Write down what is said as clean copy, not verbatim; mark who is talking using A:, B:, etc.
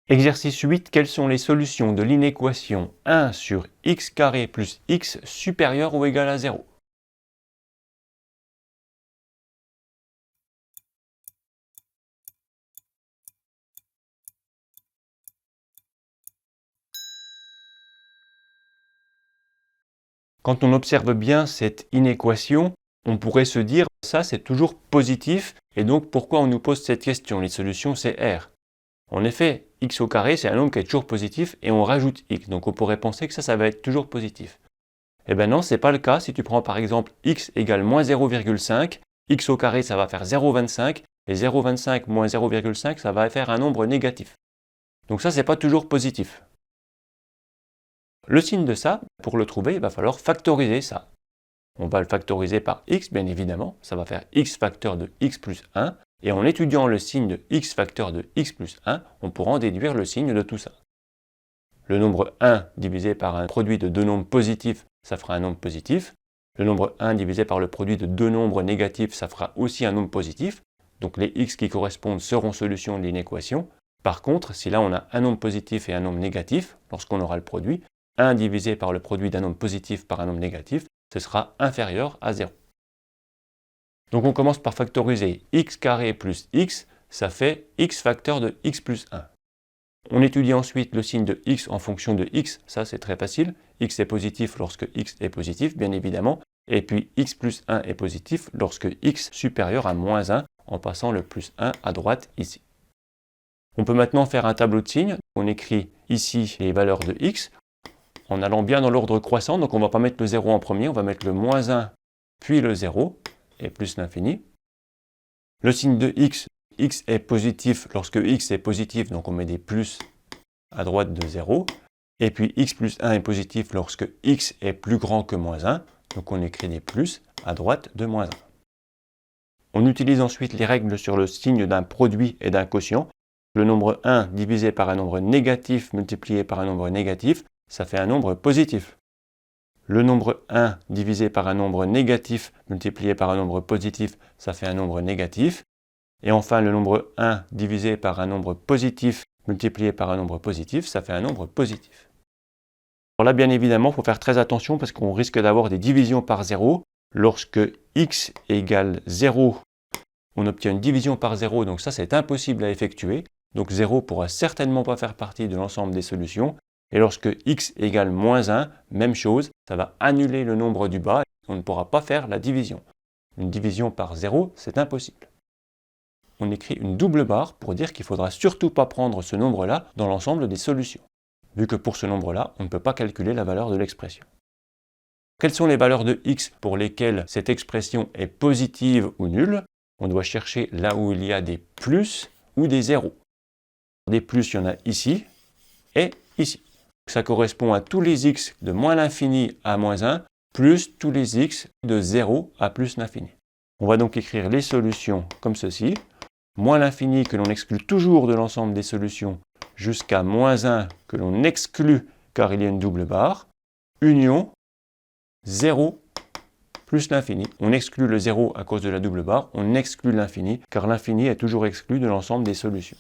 A: Exercice 8. Quelles sont les solutions de l'inéquation 1 sur x carré plus x supérieur ou égal à 0? Quand on observe bien cette inéquation, on pourrait se dire ça c'est toujours positif et donc pourquoi on nous pose cette question? Les solutions c'est R. En effet, x au carré c'est un nombre qui est toujours positif et on rajoute x, donc on pourrait penser que ça va être toujours positif. Eh bien non, ce n'est pas le cas. Si tu prends par exemple x égale moins 0,5, x au carré ça va faire 0,25 et 0,25 moins 0,5 ça va faire un nombre négatif. Donc ça c'est pas toujours positif. Le signe de ça, pour le trouver, il va falloir factoriser ça. On va le factoriser par x, bien évidemment. Ça va faire x facteur de x plus 1. Et en étudiant le signe de x facteur de x plus 1, on pourra en déduire le signe de tout ça. Le nombre 1 divisé par un produit de deux nombres positifs, ça fera un nombre positif. Le nombre 1 divisé par le produit de deux nombres négatifs, ça fera aussi un nombre positif. Donc les x qui correspondent seront solutions de l'inéquation. Par contre, si là on a un nombre positif et un nombre négatif, lorsqu'on aura le produit, 1 divisé par le produit d'un nombre positif par un nombre négatif, ce sera inférieur à 0. Donc on commence par factoriser x carré plus x, ça fait x facteur de x plus 1. On étudie ensuite le signe de x en fonction de x, ça c'est très facile. X est positif lorsque x est positif, bien évidemment. Et puis x plus 1 est positif lorsque x supérieur à moins 1, en passant le plus 1 à droite ici. On peut maintenant faire un tableau de signes. On écrit ici les valeurs de x, en allant bien dans l'ordre croissant, donc on ne va pas mettre le 0 en premier, on va mettre le moins 1, puis le 0, et plus l'infini. Le signe de x est positif lorsque x est positif, donc on met des plus à droite de 0. Et puis x plus 1 est positif lorsque x est plus grand que moins 1, donc on écrit des plus à droite de moins 1. On utilise ensuite les règles sur le signe d'un produit et d'un quotient. Le nombre 1 divisé par un nombre négatif multiplié par un nombre négatif, ça fait un nombre positif. Le nombre 1 divisé par un nombre négatif multiplié par un nombre positif, ça fait un nombre négatif. Et enfin, le nombre 1 divisé par un nombre positif multiplié par un nombre positif, ça fait un nombre positif. Alors là, bien évidemment, il faut faire très attention parce qu'on risque d'avoir des divisions par 0. Lorsque x égale 0, on obtient une division par 0, donc ça c'est impossible à effectuer. Donc 0 ne pourra certainement pas faire partie de l'ensemble des solutions. Et lorsque x égale moins 1, même chose, ça va annuler le nombre du bas et on ne pourra pas faire la division. Une division par 0, c'est impossible. On écrit une double barre pour dire qu'il ne faudra surtout pas prendre ce nombre-là dans l'ensemble des solutions, vu que pour ce nombre-là, on ne peut pas calculer la valeur de l'expression. Quelles sont les valeurs de x pour lesquelles cette expression est positive ou nulle? On doit chercher là où il y a des plus ou des zéros. Des plus, il y en a ici et ici. Ça correspond à tous les x de moins l'infini à moins 1, plus tous les x de 0 à plus l'infini. On va donc écrire les solutions comme ceci. Moins l'infini que l'on exclut toujours de l'ensemble des solutions jusqu'à moins 1 que l'on exclut car il y a une double barre. Union 0 plus l'infini. On exclut le 0 à cause de la double barre, on exclut l'infini car l'infini est toujours exclu de l'ensemble des solutions.